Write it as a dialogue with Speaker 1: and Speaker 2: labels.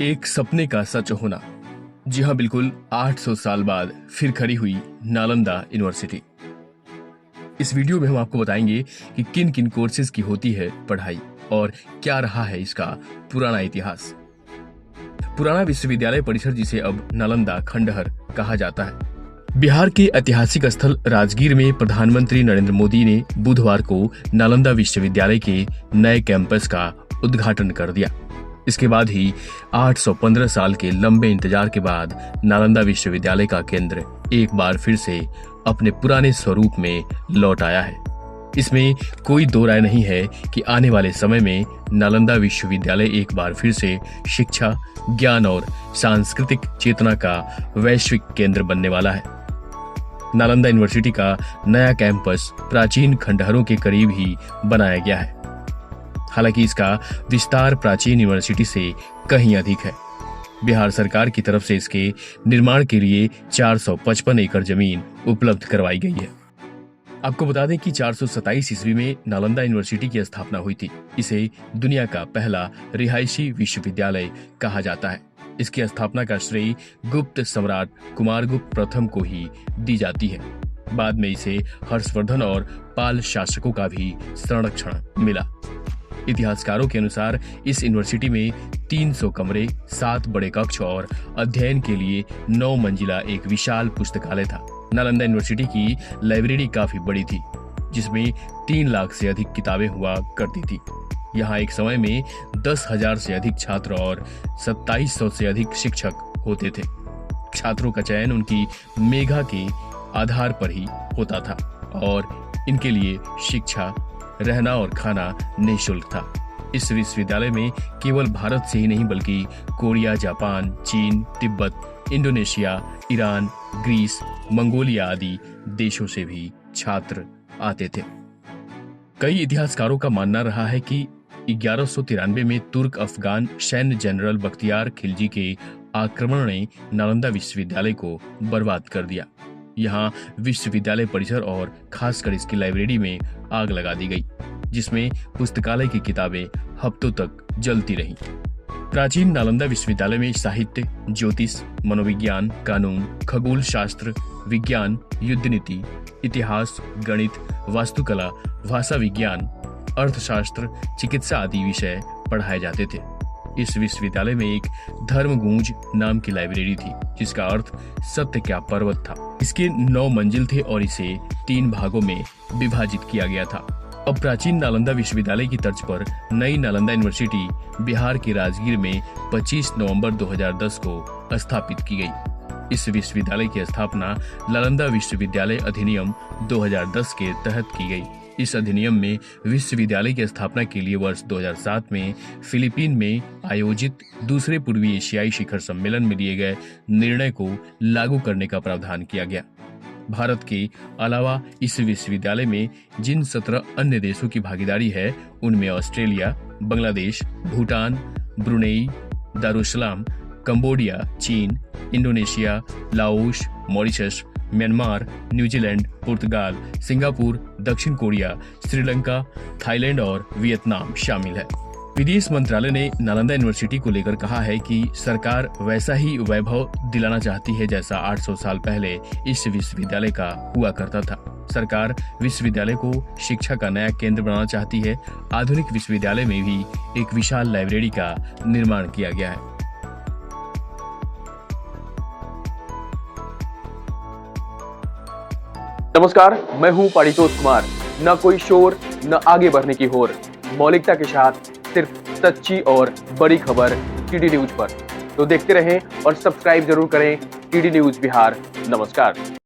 Speaker 1: एक सपने का सच होना। जी हाँ, बिल्कुल 800 साल बाद फिर खड़ी हुई नालंदा यूनिवर्सिटी। इस वीडियो में हम आपको बताएंगे कि किन किन कोर्सेज की होती है पढ़ाई और क्या रहा है इसका पुराना इतिहास। पुराना विश्वविद्यालय परिसर, जिसे अब नालंदा खंडहर कहा जाता है, बिहार के ऐतिहासिक स्थल राजगीर में प्रधानमंत्री नरेंद्र मोदी ने बुधवार को नालंदा विश्वविद्यालय के नए कैंपस का उद्घाटन कर दिया। इसके बाद ही 815 साल के लंबे इंतजार के बाद नालंदा विश्वविद्यालय का केंद्र एक बार फिर से अपने पुराने स्वरूप में लौट आया है। इसमें कोई दो राय नहीं है कि आने वाले समय में नालंदा विश्वविद्यालय एक बार फिर से शिक्षा, ज्ञान और सांस्कृतिक चेतना का वैश्विक केंद्र बनने वाला है। नालंदा यूनिवर्सिटी का नया कैंपस प्राचीन खंडहरों के करीब ही बनाया गया है। हालांकि इसका विस्तार प्राचीन यूनिवर्सिटी से कहीं अधिक है। बिहार सरकार की तरफ से इसके निर्माण के लिए 455 एकड़ जमीन उपलब्ध करवाई गई है। आपको बता दें कि 427 ईस्वी में नालंदा यूनिवर्सिटी की स्थापना हुई थी। इसे दुनिया का पहला रिहायशी विश्वविद्यालय कहा जाता है। इसकी स्थापना का श्रेय गुप्त सम्राट कुमारगुप्त प्रथम को ही दी जाती है। बाद में इसे हर्षवर्धन और पाल शासकों का भी संरक्षण मिला। इतिहासकारों के अनुसार इस यूनिवर्सिटी में 300 कमरे, 7 बड़े कक्ष और अध्ययन के लिए 9 मंजिला एक विशाल पुस्तकालय था। नालंदा यूनिवर्सिटी की लाइब्रेरी काफी बड़ी थी, जिसमें 3 लाख से अधिक किताबें हुआ करती थी। यहाँ एक समय में 10,000 से अधिक छात्र और 2700 से अधिक शिक्षक होते थे। छात्रों का चयन उनकी मेधा के आधार पर ही होता था और इनके लिए शिक्षा, रहना और खाना निःशुल्क था। इस विश्वविद्यालय में केवल भारत से ही नहीं बल्कि कोरिया, जापान, चीन, तिब्बत, इंडोनेशिया, ईरान, ग्रीस, मंगोलिया आदि देशों से भी छात्र आते थे। कई इतिहासकारों का मानना रहा है कि 1193 में तुर्क अफगान सैन्य जनरल बख्तियार खिलजी के आक्रमण ने नालंदा विश्वविद्यालय को बर्बाद कर दिया। यहाँ विश्वविद्यालय परिसर और खासकर इसकी लाइब्रेरी में आग लगा दी गई, जिसमें पुस्तकालय की किताबें हफ्तों तक जलती रहीं। प्राचीन नालंदा विश्वविद्यालय में साहित्य, ज्योतिष, मनोविज्ञान, कानून, खगोल शास्त्र, विज्ञान, युद्ध नीति, इतिहास, गणित, वास्तुकला, भाषा विज्ञान, अर्थशास्त्र, चिकित्सा आदि विषय पढ़ाए जाते थे। इस विश्वविद्यालय में एक धर्मगूंज नाम की लाइब्रेरी थी, जिसका अर्थ सत्य का पर्वत था। इसके 9 मंजिल थे और इसे 3 भागों में विभाजित किया गया था। अब प्राचीन नालंदा विश्वविद्यालय की तर्ज पर नई नालंदा यूनिवर्सिटी बिहार के राजगीर में 25 नवंबर 2010 को स्थापित की गई। इस विश्वविद्यालय की स्थापना नालंदा विश्वविद्यालय अधिनियम 2010 के तहत की गई। इस अधिनियम में विश्वविद्यालय की स्थापना के लिए वर्ष 2007 में फिलीपीन में आयोजित दूसरे पूर्वी एशियाई शिखर सम्मेलन में लिए गए निर्णय को लागू करने का प्रावधान किया गया। भारत के अलावा इस विश्वविद्यालय में जिन 17 अन्य देशों की भागीदारी है, उनमें Australia, Bangladesh, Bhutan, Brunei, Darussalam, Cambodia, चीन, Indonesia, Laos, Mauritius, Myanmar, New Zealand, पुर्तगाल, सिंगापुर, दक्षिण कोरिया, श्रीलंका, थाईलैंड और वियतनाम शामिल है। विदेश मंत्रालय ने नालंदा यूनिवर्सिटी को लेकर कहा है कि सरकार वैसा ही वैभव दिलाना चाहती है जैसा 800 साल पहले इस विश्वविद्यालय का हुआ करता था। सरकार विश्वविद्यालय को शिक्षा का नया केंद्र बनाना चाहती है। आधुनिक विश्वविद्यालय में भी एक विशाल लाइब्रेरी का निर्माण किया गया है।
Speaker 2: नमस्कार, मैं हूं पारितोष कुमार। न कोई शोर, न आगे बढ़ने की होर, मौलिकता के साथ सिर्फ सच्ची और बड़ी खबर टीडी न्यूज पर। तो देखते रहें और सब्सक्राइब जरूर करें टीडी न्यूज बिहार। नमस्कार।